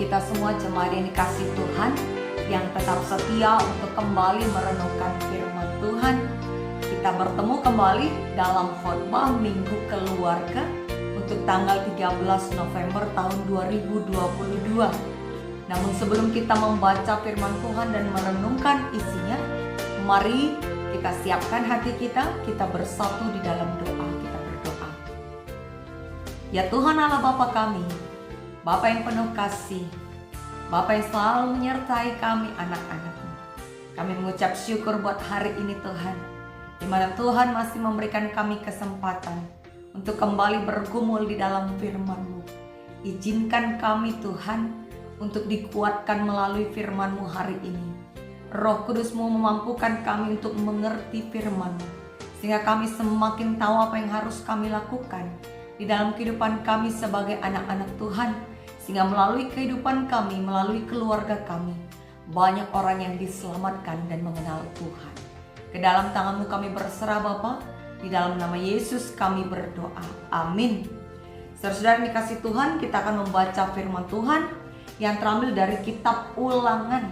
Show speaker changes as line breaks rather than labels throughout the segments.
kita semua jemaat yang dikasih Tuhan, yang tetap setia untuk kembali merenungkan firman Tuhan. Kita bertemu kembali dalam khotbah Minggu Keluarga untuk tanggal 13 November tahun 2022. Namun sebelum kita membaca firman Tuhan dan merenungkan isinya, mari kita siapkan hati kita bersatu di dalam doa. Kita berdoa. Ya Tuhan Allah Bapa kami, Bapa yang penuh kasih, Bapa yang selalu menyertai kami anak-anak-Mu. Kami mengucap syukur buat hari ini Tuhan, di mana Tuhan masih memberikan kami kesempatan untuk kembali bergumul di dalam firman-Mu. Izinkan kami Tuhan untuk dikuatkan melalui firman-Mu hari ini. Roh Kudus-Mu memampukan kami untuk mengerti firman-Mu, sehingga kami semakin tahu apa yang harus kami lakukan di dalam kehidupan kami sebagai anak-anak Tuhan. Sehingga melalui kehidupan kami, melalui keluarga kami, banyak orang yang diselamatkan dan mengenal Tuhan. Ke dalam tangan-Mu kami berserah Bapa, di dalam nama Yesus kami berdoa. Amin. Saudara-saudara yang dikasih Tuhan, kita akan membaca firman Tuhan yang terambil dari kitab Ulangan.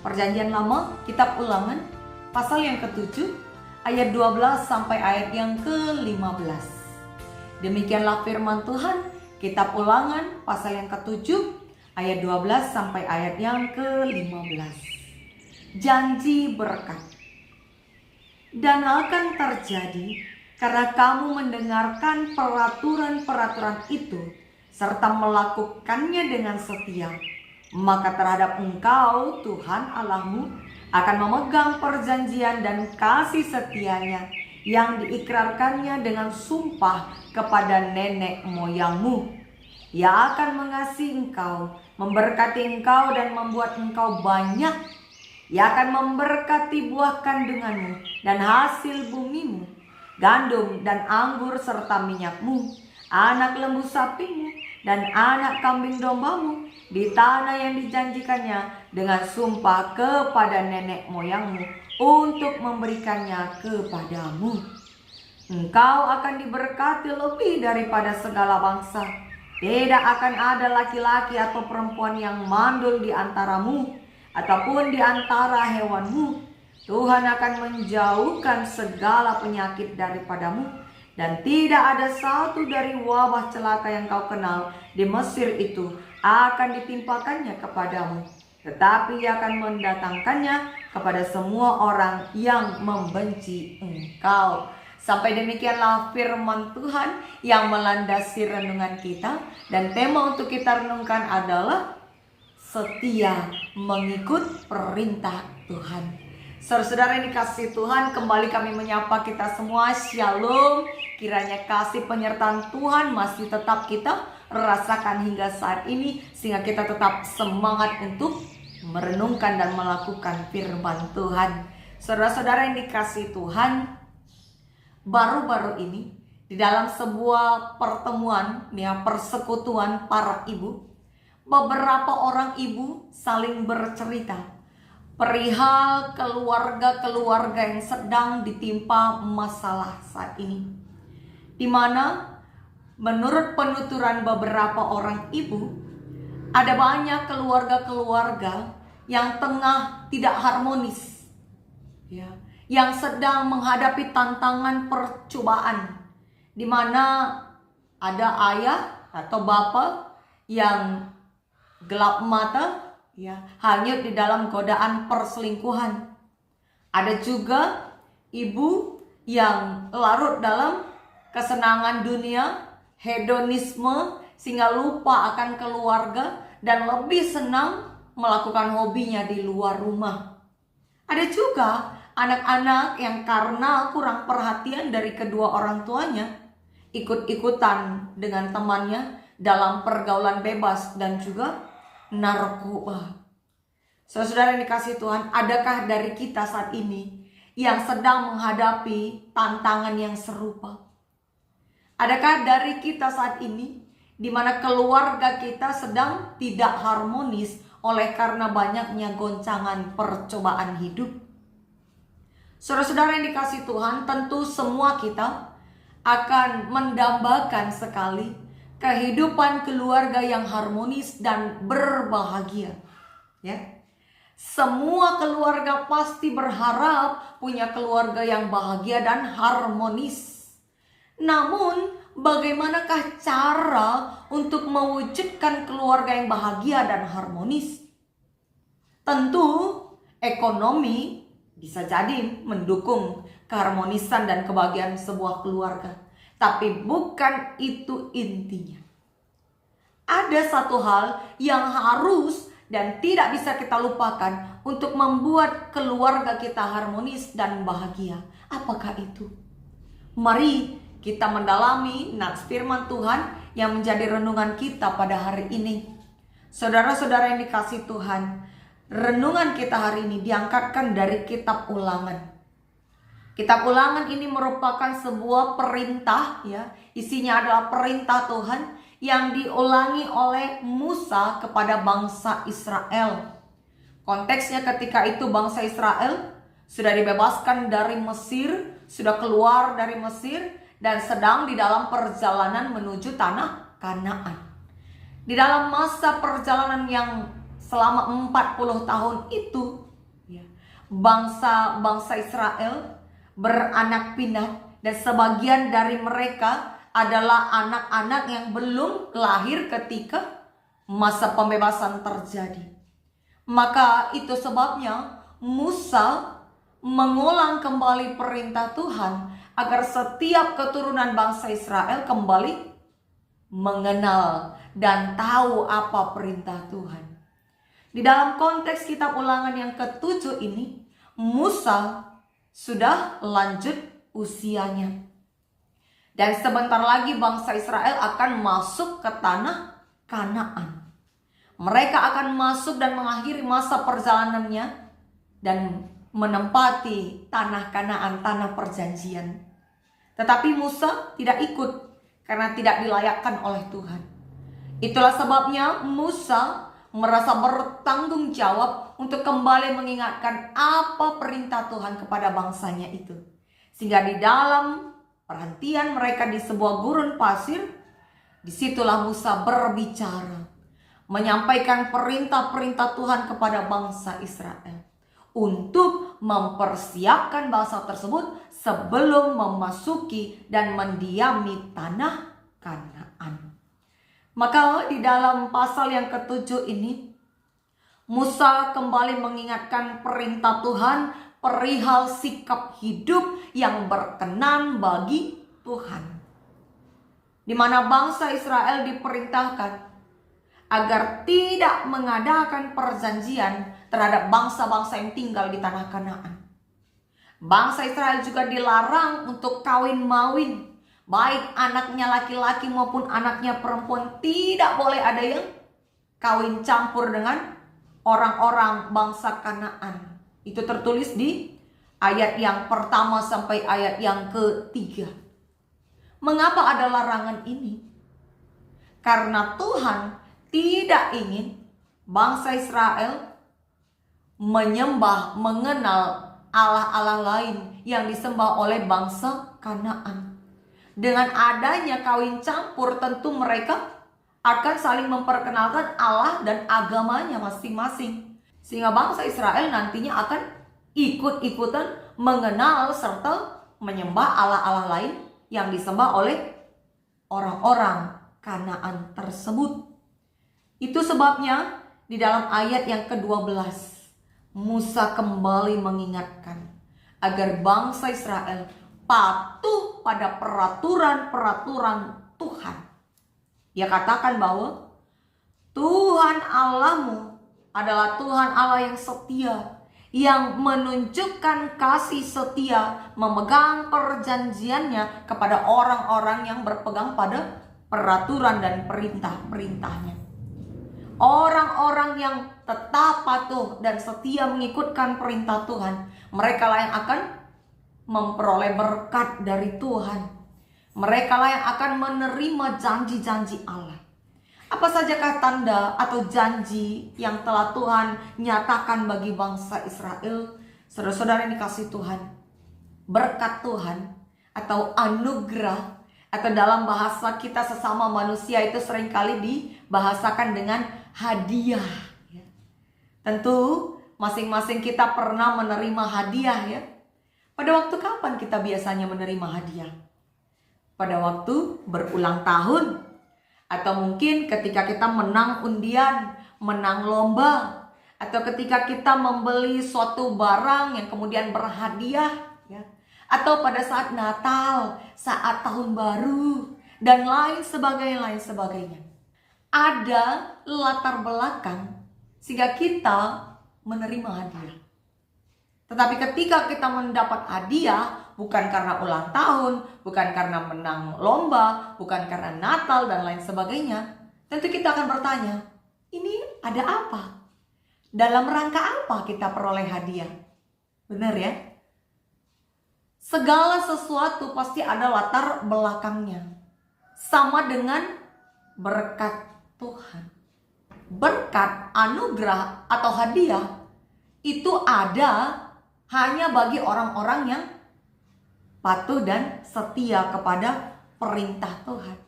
Perjanjian Lama, kitab Ulangan, pasal yang ke-7, ayat 12 sampai ayat yang ke-15. Demikianlah firman Tuhan, kitab Ulangan, pasal yang ke-7, ayat 12 sampai ayat yang ke-15. Janji berkat. Dan akan terjadi karena kamu mendengarkan peraturan-peraturan itu serta melakukannya dengan setia, maka terhadap engkau Tuhan Allahmu akan memegang perjanjian dan kasih setianya yang diikrarkannya dengan sumpah kepada nenek moyangmu. Ia akan mengasihi engkau, memberkati engkau dan membuat engkau banyak. Ia akan memberkati buah kandunganmu dan hasil bumimu, gandum dan anggur serta minyakmu, anak lembu sapimu dan anak kambing dombamu di tanah yang dijanjikannya dengan sumpah kepada nenek moyangmu untuk memberikannya kepadamu. Engkau akan diberkati lebih daripada segala bangsa. Tidak akan ada laki-laki atau perempuan yang mandul di antaramu ataupun di antara hewanmu. Tuhan akan menjauhkan segala penyakit daripadamu, dan tidak ada satu dari wabah celaka yang kau kenal di Mesir itu akan ditimpakannya kepadamu, tetapi ia akan mendatangkannya kepada semua orang yang membenci engkau. Sampai demikianlah firman Tuhan yang melandasi renungan kita, dan tema untuk kita renungkan adalah setia mengikut perintah Tuhan. Saudara-saudara yang dikasih Tuhan, kembali kami menyapa kita semua. Shalom. Kiranya kasih penyertaan Tuhan masih tetap kita rasakan hingga saat ini, sehingga kita tetap semangat untuk merenungkan dan melakukan firman Tuhan. Saudara-saudara yang dikasih Tuhan, baru-baru ini di dalam sebuah pertemuan, persekutuan para ibu, beberapa orang ibu saling bercerita perihal keluarga-keluarga yang sedang ditimpa masalah saat ini, di mana menurut penuturan beberapa orang ibu, ada banyak keluarga-keluarga yang tengah tidak harmonis, yang sedang menghadapi tantangan percobaan, di mana ada ayah atau bapak yang gelap mata, hanyut di dalam godaan perselingkuhan. Ada juga ibu yang larut dalam kesenangan dunia, hedonisme, sehingga lupa akan keluarga dan lebih senang melakukan hobinya di luar rumah. Ada juga anak-anak yang karena kurang perhatian dari kedua orang tuanya, ikut-ikutan dengan temannya dalam pergaulan bebas dan juga narkoba. Saudara yang dikasih Tuhan, adakah dari kita saat ini yang sedang menghadapi tantangan yang serupa? Adakah dari kita saat ini di mana keluarga kita sedang tidak harmonis oleh karena banyaknya goncangan percobaan hidup? Saudara-saudara yang dikasih Tuhan, tentu semua kita akan mendambakan sekali kehidupan keluarga yang harmonis dan berbahagia. Ya. Semua keluarga pasti berharap punya keluarga yang bahagia dan harmonis. Namun, bagaimanakah cara untuk mewujudkan keluarga yang bahagia dan harmonis? Tentu, ekonomi bisa jadi mendukung keharmonisan dan kebahagiaan sebuah keluarga. Tapi bukan itu intinya. Ada satu hal yang harus dan tidak bisa kita lupakan untuk membuat keluarga kita harmonis dan bahagia. Apakah itu? Mari kita mendalami nats firman Tuhan yang menjadi renungan kita pada hari ini. Saudara-saudara yang dikasihi Tuhan, renungan kita hari ini diangkatkan dari kitab Ulangan. Kitab Ulangan ini merupakan sebuah perintah, ya. Isinya adalah perintah Tuhan yang diulangi oleh Musa kepada bangsa Israel. Konteksnya ketika itu bangsa Israel sudah dibebaskan dari Mesir, sudah keluar dari Mesir dan sedang di dalam perjalanan menuju tanah Kanaan. Di dalam masa perjalanan yang selama 40 tahun itu, ya, bangsa Israel beranak pinak dan sebagian dari mereka adalah anak-anak yang belum lahir ketika masa pembebasan terjadi. Maka itu sebabnya Musa mengulang kembali perintah Tuhan agar setiap keturunan bangsa Israel kembali mengenal dan tahu apa perintah Tuhan. Di dalam konteks kitab Ulangan yang ke-7 ini, Musa sudah lanjut usianya. Dan sebentar lagi bangsa Israel akan masuk ke tanah Kanaan. Mereka akan masuk dan mengakhiri masa perjalanannya dan menempati tanah Kanaan, tanah perjanjian. Tetapi Musa tidak ikut karena tidak dilayakkan oleh Tuhan. Itulah sebabnya Musa merasa bertanggung jawab untuk kembali mengingatkan apa perintah Tuhan kepada bangsanya itu. Sehingga di dalam perhentian mereka di sebuah gurun pasir, disitulah Musa berbicara, menyampaikan perintah-perintah Tuhan kepada bangsa Israel untuk mempersiapkan bangsa tersebut sebelum memasuki dan mendiami tanah Kanaan. Maka di dalam pasal yang ke-7 ini, Musa kembali mengingatkan perintah Tuhan perihal sikap hidup yang berkenan bagi Tuhan. Di mana bangsa Israel diperintahkan agar tidak mengadakan perjanjian terhadap bangsa-bangsa yang tinggal di tanah Kanaan. Bangsa Israel juga dilarang untuk kawin-mawin. Baik anaknya laki-laki maupun anaknya perempuan, tidak boleh ada yang kawin campur dengan orang-orang bangsa Kanaan. Itu tertulis di ayat yang pertama sampai ayat yang ketiga. Mengapa ada larangan ini? Karena Tuhan tidak ingin bangsa Israel menyembah, mengenal Allah-Allah lain yang disembah oleh bangsa Kanaan. Dengan adanya kawin campur, tentu mereka akan saling memperkenalkan Allah dan agamanya masing-masing. Sehingga bangsa Israel nantinya akan ikut-ikutan mengenal serta menyembah Allah-Allah lain yang disembah oleh orang-orang Kanaan tersebut. Itu sebabnya di dalam ayat yang ke-12, Musa kembali mengingatkan agar bangsa Israel patuh pada peraturan-peraturan Tuhan. Dia katakan bahwa Tuhan Allahmu adalah Tuhan Allah yang setia, yang menunjukkan kasih setia, memegang perjanjiannya kepada orang-orang yang berpegang pada peraturan dan perintah-perintahnya. Orang-orang yang tetap patuh dan setia mengikutkan perintah Tuhan, mereka lah yang akan memperoleh berkat dari Tuhan. Mereka lah yang akan menerima janji-janji Allah. Apa sajakah tanda atau janji yang telah Tuhan nyatakan bagi bangsa Israel? Saudara-saudara yang dikasihi Tuhan, berkat Tuhan atau anugerah Atau dalam bahasa kita sesama manusia itu seringkali dibahasakan dengan hadiah. Ya. Tentu masing-masing kita pernah menerima hadiah ya. Pada waktu kapan kita biasanya menerima hadiah? Pada waktu berulang tahun. Atau mungkin ketika kita menang undian, menang lomba. Atau ketika kita membeli suatu barang yang kemudian berhadiah. Ya. Atau pada saat Natal, saat tahun baru, dan lain sebagainya. Ada latar belakang sehingga kita menerima hadiah. Tetapi ketika kita mendapat hadiah, bukan karena ulang tahun, bukan karena menang lomba, bukan karena Natal dan lain sebagainya, tentu kita akan bertanya, ini ada apa? Dalam rangka apa kita peroleh hadiah? Benar ya? Segala sesuatu pasti ada latar belakangnya. Sama dengan berkat Tuhan. Berkat, anugerah, atau hadiah itu ada hanya bagi orang-orang yang patuh dan setia kepada perintah Tuhan.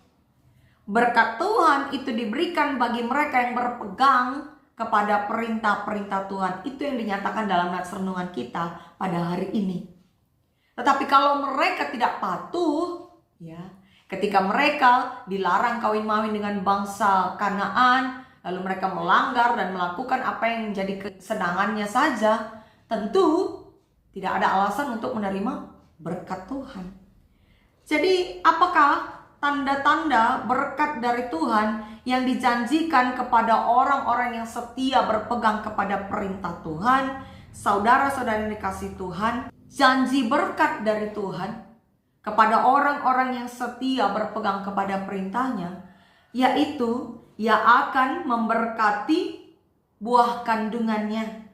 Berkat Tuhan itu diberikan bagi mereka yang berpegang kepada perintah-perintah Tuhan. Itu yang dinyatakan dalam nats renungan kita pada hari ini. Tetapi kalau mereka tidak patuh, ya, ketika mereka dilarang kawin mawin dengan bangsa Kanaan, lalu mereka melanggar dan melakukan apa yang menjadi kesenangannya saja, tentu tidak ada alasan untuk menerima berkat Tuhan. Jadi apakah tanda-tanda berkat dari Tuhan yang dijanjikan kepada orang-orang yang setia berpegang kepada perintah Tuhan? Saudara-saudara yang dikasihi Tuhan, janji berkat dari Tuhan kepada orang-orang yang setia berpegang kepada perintahnya, yaitu ia akan memberkati buah kandungannya.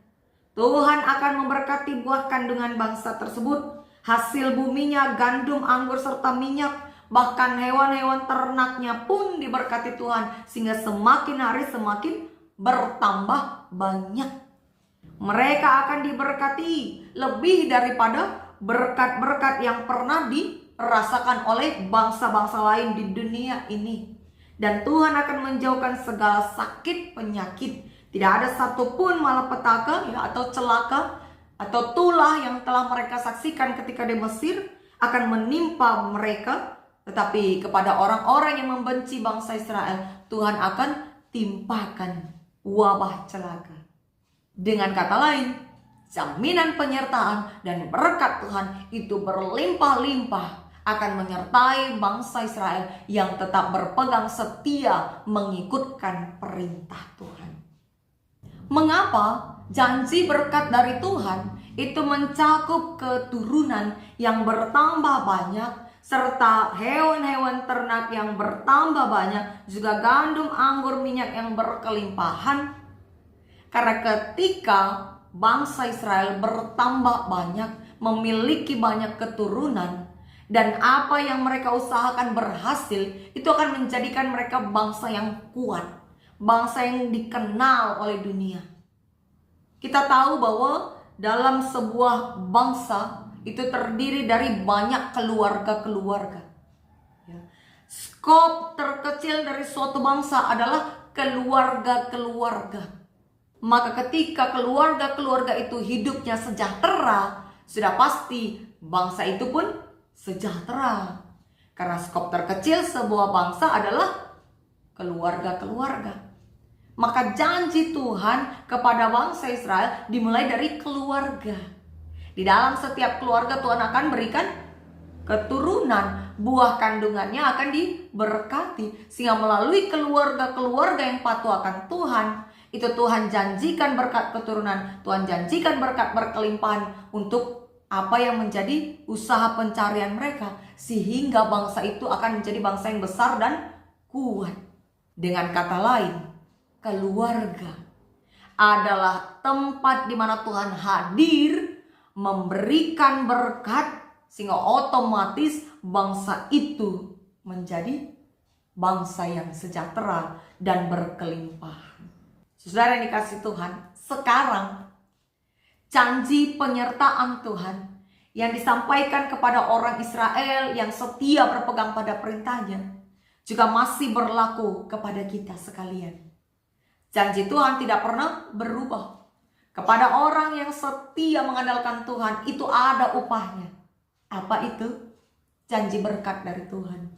Tuhan akan memberkati buah kandungan bangsa tersebut, hasil buminya, gandum, anggur, serta minyak. Bahkan hewan-hewan ternaknya pun diberkati Tuhan, sehingga semakin hari semakin bertambah banyak. Mereka akan diberkati lebih daripada berkat-berkat yang pernah dirasakan oleh bangsa-bangsa lain di dunia ini. Dan Tuhan akan menjauhkan segala sakit penyakit. Tidak ada satupun malapetaka ya, atau celaka atau tulah yang telah mereka saksikan ketika di Mesir akan menimpa mereka. Tetapi kepada orang-orang yang membenci bangsa Israel, Tuhan akan timpakan wabah celaka. Dengan kata lain, jaminan penyertaan dan berkat Tuhan itu berlimpah-limpah akan menyertai bangsa Israel yang tetap berpegang setia mengikutkan perintah Tuhan. Mengapa janji berkat dari Tuhan itu mencakup keturunan yang bertambah banyak, serta hewan-hewan ternak yang bertambah banyak, juga gandum, anggur, minyak yang berkelimpahan? Karena ketika bangsa Israel bertambah banyak, memiliki banyak keturunan, dan apa yang mereka usahakan berhasil, itu akan menjadikan mereka bangsa yang kuat, bangsa yang dikenal oleh dunia. Kita tahu bahwa dalam sebuah bangsa itu terdiri dari banyak keluarga-keluarga. Skop terkecil dari suatu bangsa adalah keluarga-keluarga. Maka ketika keluarga-keluarga itu hidupnya sejahtera, sudah pasti bangsa itu pun sejahtera. Karena skop terkecil sebuah bangsa adalah keluarga-keluarga. Maka janji Tuhan kepada bangsa Israel dimulai dari keluarga. Di dalam setiap keluarga Tuhan akan berikan keturunan, buah kandungannya akan diberkati. Sehingga melalui keluarga-keluarga yang patuh akan Tuhan, itu Tuhan janjikan berkat keturunan, Tuhan janjikan berkat berkelimpahan untuk apa yang menjadi usaha pencarian mereka. Sehingga bangsa itu akan menjadi bangsa yang besar dan kuat. Dengan kata lain, keluarga adalah tempat di mana Tuhan hadir memberikan berkat, sehingga otomatis bangsa itu menjadi bangsa yang sejahtera dan berkelimpahan. Saudara yang dikasihi Tuhan, sekarang janji penyertaan Tuhan yang disampaikan kepada orang Israel yang setia berpegang pada perintahnya juga masih berlaku kepada kita sekalian. Janji Tuhan tidak pernah berubah. Kepada orang yang setia mengandalkan Tuhan itu ada upahnya. Apa itu? Janji berkat dari Tuhan.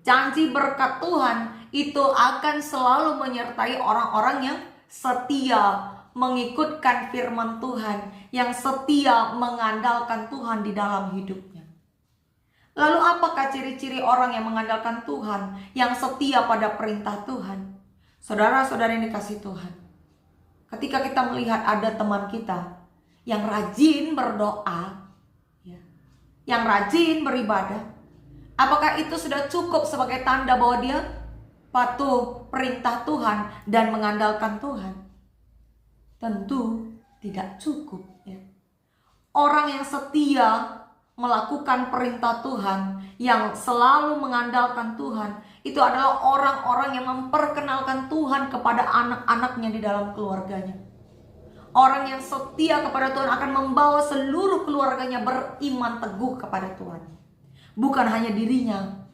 Janji berkat Tuhan itu akan selalu menyertai orang-orang yang setia mengikutkan firman Tuhan, yang setia mengandalkan Tuhan di dalam hidupnya. Lalu apakah ciri-ciri orang yang mengandalkan Tuhan, yang setia pada perintah Tuhan? Saudara-saudara yang dikasihi Tuhan, ketika kita melihat ada teman kita yang rajin berdoa, yang rajin beribadah, apakah itu sudah cukup sebagai tanda bahwa dia patuh perintah Tuhan dan mengandalkan Tuhan? Tentu tidak cukup. Orang yang setia melakukan perintah Tuhan, yang selalu mengandalkan Tuhan, itu adalah orang-orang yang memperkenalkan Tuhan kepada anak-anaknya di dalam keluarganya. Orang yang setia kepada Tuhan akan membawa seluruh keluarganya beriman teguh kepada Tuhan. Bukan hanya dirinya,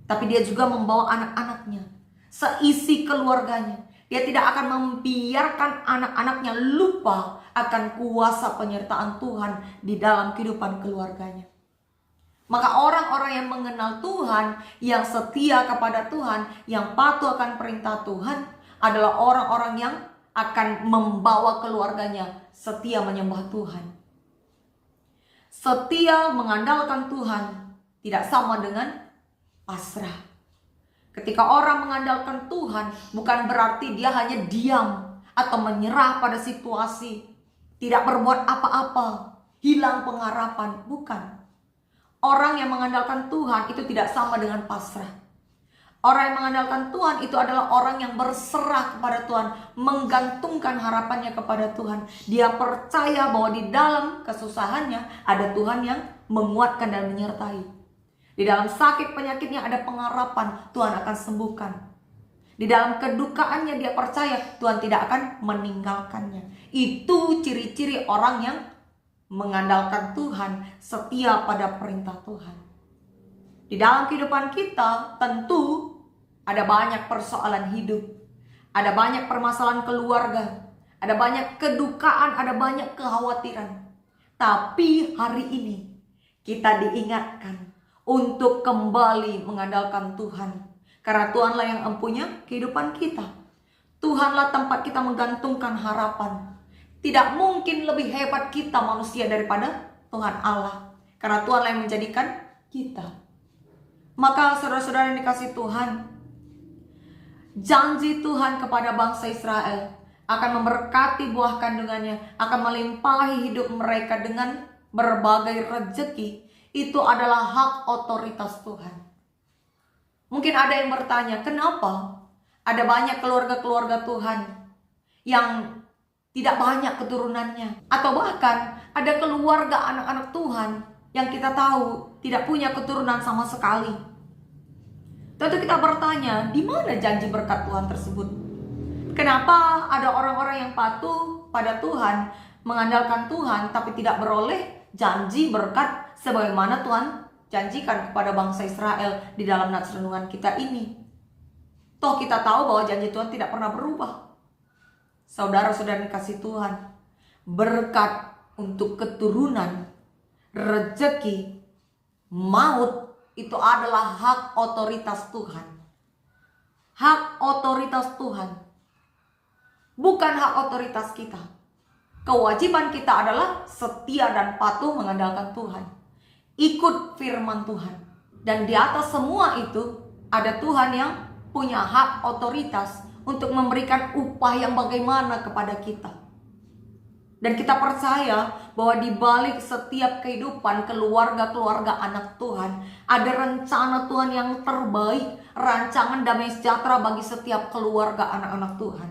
tapi dia juga membawa anak-anaknya, seisi keluarganya. Dia tidak akan membiarkan anak-anaknya lupa akan kuasa penyertaan Tuhan di dalam kehidupan keluarganya. Maka orang-orang yang mengenal Tuhan, yang setia kepada Tuhan, yang patuh akan perintah Tuhan adalah orang-orang yang akan membawa keluarganya setia menyembah Tuhan. Setia mengandalkan Tuhan tidak sama dengan pasrah. Ketika orang mengandalkan Tuhan, bukan berarti dia hanya diam atau menyerah pada situasi, tidak berbuat apa-apa, hilang pengharapan. Bukan. Orang yang mengandalkan Tuhan itu tidak sama dengan pasrah. Orang yang mengandalkan Tuhan itu adalah orang yang berserah kepada Tuhan, menggantungkan harapannya kepada Tuhan. Dia percaya bahwa di dalam kesusahannya ada Tuhan yang menguatkan dan menyertai. Di dalam sakit penyakitnya ada pengharapan, Tuhan akan sembuhkan. Di dalam kedukaannya dia percaya Tuhan tidak akan meninggalkannya. Itu ciri-ciri orang yang mengandalkan Tuhan, setia pada perintah Tuhan. Di dalam kehidupan kita tentu ada banyak persoalan hidup, ada banyak permasalahan keluarga, ada banyak kedukaan, ada banyak kekhawatiran. Tapi hari ini kita diingatkan untuk kembali mengandalkan Tuhan. Karena Tuhanlah yang empunya kehidupan kita. Tuhanlah tempat kita menggantungkan harapan. Tidak mungkin lebih hebat kita manusia daripada Tuhan Allah. Karena Tuhanlah yang menjadikan kita. Maka saudara-saudara yang dikasihi Tuhan, janji Tuhan kepada bangsa Israel akan memberkati buah kandungannya, akan melimpahi hidup mereka dengan berbagai rezeki. Itu adalah hak otoritas Tuhan. Mungkin ada yang bertanya, kenapa ada banyak keluarga-keluarga Tuhan yang tidak banyak keturunannya? Atau bahkan ada keluarga anak-anak Tuhan yang kita tahu tidak punya keturunan sama sekali. Tentu kita bertanya, di mana janji berkat Tuhan tersebut? Kenapa ada orang-orang yang patuh pada Tuhan, mengandalkan Tuhan, tapi tidak beroleh janji berkat sebagaimana Tuhan janjikan kepada bangsa Israel di dalam nats renungan kita ini? Toh kita tahu bahwa janji Tuhan tidak pernah berubah. Saudara-saudara dikasihi Tuhan, berkat untuk keturunan, rezeki, maut itu adalah hak otoritas Tuhan. Hak otoritas Tuhan, bukan hak otoritas kita. Kewajiban kita adalah setia dan patuh mengandalkan Tuhan, ikut firman Tuhan. Dan di atas semua itu ada Tuhan yang punya hak otoritas untuk memberikan upah yang bagaimana kepada kita. Dan kita percaya bahwa di balik setiap kehidupan keluarga-keluarga anak Tuhan ada rencana Tuhan yang terbaik, rancangan damai sejahtera bagi setiap keluarga anak-anak Tuhan.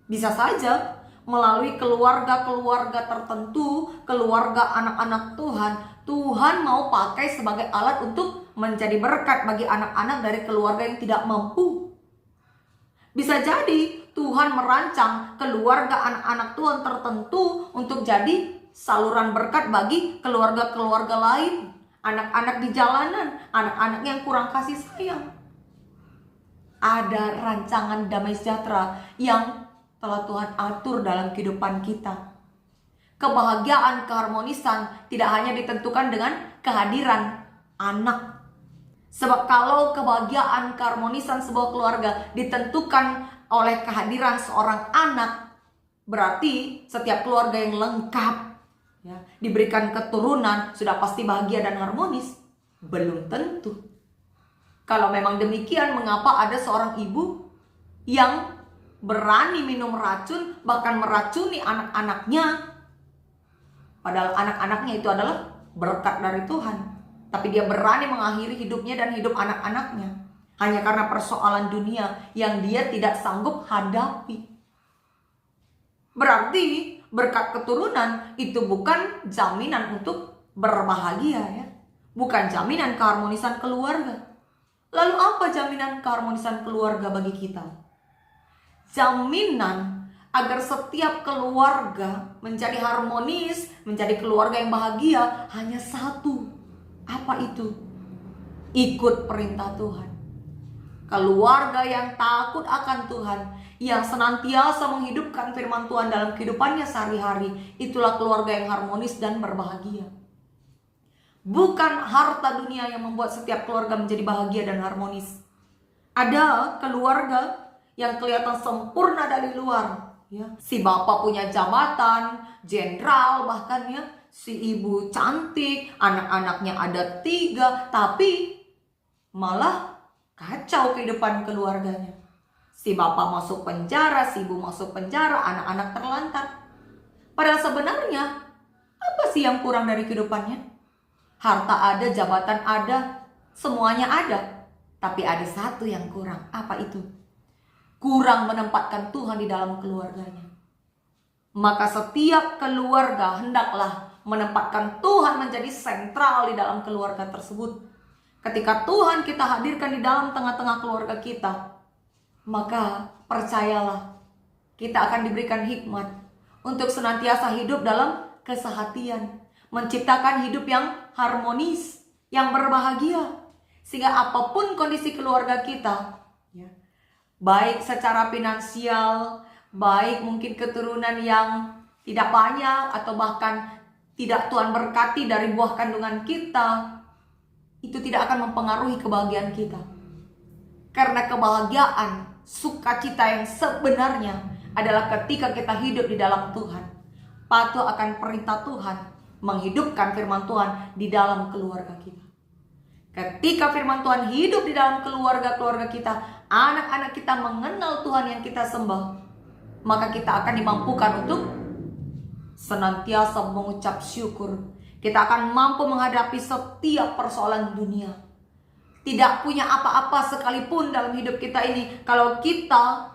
Bisa saja melalui keluarga-keluarga tertentu, keluarga anak-anak Tuhan, Tuhan mau pakai sebagai alat untuk menjadi berkat bagi anak-anak dari keluarga yang tidak mampu. Bisa jadi Tuhan merancang keluarga anak-anak Tuhan tertentu untuk jadi saluran berkat bagi keluarga-keluarga lain. Anak-anak di jalanan, anak-anak yang kurang kasih sayang. Ada rancangan damai sejahtera yang telah Tuhan atur dalam kehidupan kita. Kebahagiaan, keharmonisan tidak hanya ditentukan dengan kehadiran anak. Sebab kalau kebahagiaan, keharmonisan sebuah keluarga ditentukan oleh kehadiran seorang anak, berarti setiap keluarga yang lengkap, ya, diberikan keturunan, sudah pasti bahagia dan harmonis. Belum tentu. Kalau memang demikian, mengapa ada seorang ibu yang berani minum racun, bahkan meracuni anak-anaknya? Padahal anak-anaknya itu adalah berkat dari Tuhan. Tapi dia berani mengakhiri hidupnya dan hidup anak-anaknya hanya karena persoalan dunia yang dia tidak sanggup hadapi. Berarti berkat keturunan itu bukan jaminan untuk berbahagia, ya. Bukan jaminan keharmonisan keluarga. Lalu apa jaminan keharmonisan keluarga bagi kita? Jaminan agar setiap keluarga menjadi harmonis, menjadi keluarga yang bahagia, hanya satu. Apa itu? Ikut perintah Tuhan. Keluarga yang takut akan Tuhan, yang senantiasa menghidupkan firman Tuhan dalam kehidupannya sehari-hari, itulah keluarga yang harmonis dan berbahagia. Bukan harta dunia yang membuat setiap keluarga menjadi bahagia dan harmonis. Ada keluarga yang kelihatan sempurna dari luar, ya. Si bapak punya jabatan jenderal, bahkan, ya. Si ibu cantik, anak-anaknya ada 3, tapi malah kacau kehidupan keluarganya. Si bapak masuk penjara, si ibu masuk penjara, anak-anak terlantar. Padahal sebenarnya apa sih yang kurang dari kehidupannya? Harta ada, jabatan ada, semuanya ada. Tapi ada satu yang kurang. Apa itu? Kurang menempatkan Tuhan di dalam keluarganya. Maka setiap keluarga hendaklah menempatkan Tuhan menjadi sentral di dalam keluarga tersebut. Ketika Tuhan kita hadirkan di dalam tengah-tengah keluarga kita, maka percayalah, kita akan diberikan hikmat untuk senantiasa hidup dalam kesehatian, menciptakan hidup yang harmonis, yang berbahagia. Sehingga apapun kondisi keluarga kita, ya, baik secara finansial, baik mungkin keturunan yang tidak banyak, atau bahkan tidak Tuhan berkati dari buah kandungan kita, itu tidak akan mempengaruhi kebahagiaan kita. Karena kebahagiaan, sukacita yang sebenarnya adalah ketika kita hidup di dalam Tuhan, patuh akan perintah Tuhan, menghidupkan firman Tuhan di dalam keluarga kita. Ketika firman Tuhan hidup di dalam keluarga-keluarga kita, anak-anak kita mengenal Tuhan yang kita sembah, maka kita akan dimampukan untuk senantiasa mengucap syukur. Kita akan mampu menghadapi setiap persoalan dunia. Tidak punya apa-apa sekalipun dalam hidup kita ini, kalau kita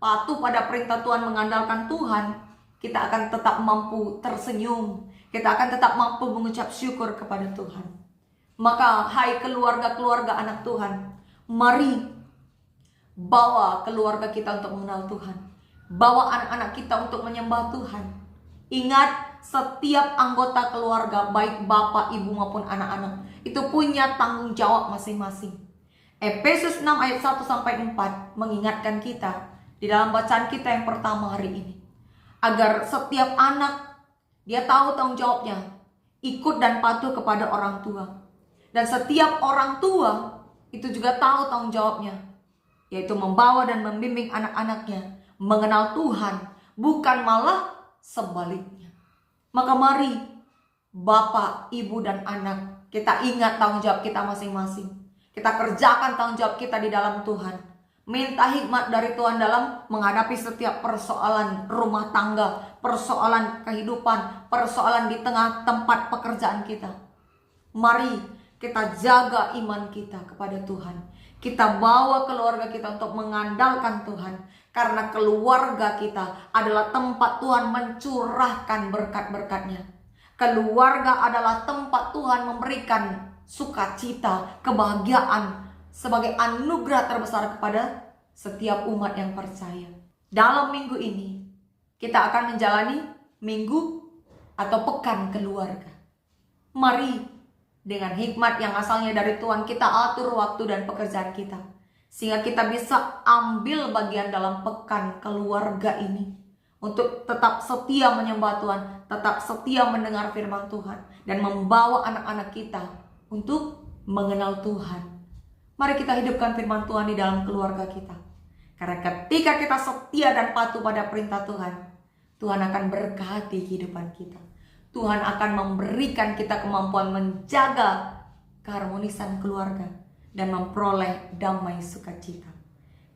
patuh pada perintah Tuhan, mengandalkan Tuhan, kita akan tetap mampu tersenyum. Kita akan tetap mampu mengucap syukur kepada Tuhan. Maka hai keluarga-keluarga anak Tuhan, mari bawa keluarga kita untuk mengenal Tuhan. Bawa anak-anak kita untuk menyembah Tuhan. Ingat, setiap anggota keluarga, baik bapak, ibu maupun anak-anak, itu punya tanggung jawab masing-masing. Efesus 6 ayat 1-4 mengingatkan kita di dalam bacaan kita yang pertama hari ini, agar setiap anak dia tahu tanggung jawabnya, ikut dan patuh kepada orang tua. Dan setiap orang tua itu juga tahu tanggung jawabnya, yaitu membawa dan membimbing anak-anaknya mengenal Tuhan, bukan malah sebaliknya. Maka mari bapak, ibu, dan anak, kita ingat tanggung jawab kita masing-masing. Kita kerjakan tanggung jawab kita di dalam Tuhan. Minta hikmat dari Tuhan dalam menghadapi setiap persoalan rumah tangga, persoalan kehidupan, persoalan di tengah tempat pekerjaan kita. Mari kita jaga iman kita kepada Tuhan. Kita bawa keluarga kita untuk mengandalkan Tuhan. Karena keluarga kita adalah tempat Tuhan mencurahkan berkat-berkatnya. Keluarga adalah tempat Tuhan memberikan sukacita, kebahagiaan sebagai anugerah terbesar kepada setiap umat yang percaya. Dalam minggu ini, kita akan menjalani minggu atau pekan keluarga. Mari dengan hikmat yang asalnya dari Tuhan kita atur waktu dan pekerjaan kita, sehingga kita bisa ambil bagian dalam pekan keluarga ini untuk tetap setia menyembah Tuhan, tetap setia mendengar firman Tuhan, dan membawa anak-anak kita untuk mengenal Tuhan. Mari kita hidupkan firman Tuhan di dalam keluarga kita. Karena ketika kita setia dan patuh pada perintah Tuhan, Tuhan akan berkati kehidupan kita. Tuhan akan memberikan kita kemampuan menjaga keharmonisan keluarga dan memperoleh damai sukacita.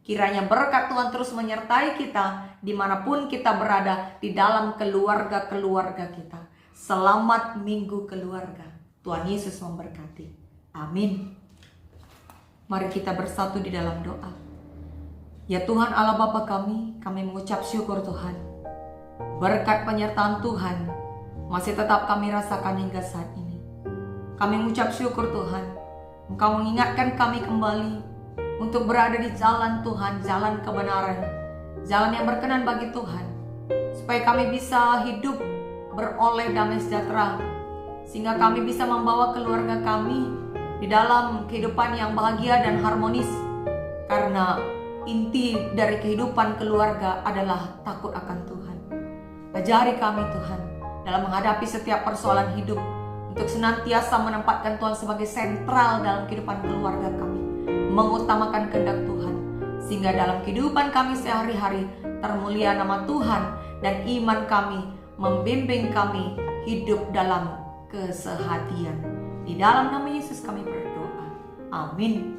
Kiranya berkat Tuhan terus menyertai kita dimanapun kita berada di dalam keluarga-keluarga kita. Selamat Minggu Keluarga. Tuhan Yesus memberkati. Amin. Mari kita bersatu di dalam doa. Ya Tuhan Allah Bapa kami mengucap syukur Tuhan. Berkat penyertaan Tuhan masih tetap kami rasakan hingga saat ini. Kami mengucap syukur Tuhan, Engkau mengingatkan kami kembali untuk berada di jalan Tuhan, jalan kebenaran, jalan yang berkenan bagi Tuhan, supaya kami bisa hidup beroleh damai sejahtera, sehingga kami bisa membawa keluarga kami di dalam kehidupan yang bahagia dan harmonis. Karena inti dari kehidupan keluarga adalah takut akan Tuhan. Ajari kami Tuhan dalam menghadapi setiap persoalan hidup, untuk senantiasa menempatkan Tuhan sebagai sentral dalam kehidupan keluarga kami, mengutamakan kehendak Tuhan, sehingga dalam kehidupan kami sehari-hari termulia nama Tuhan, dan iman kami membimbing kami hidup dalam kesehatian. Di dalam nama Yesus kami berdoa. Amin.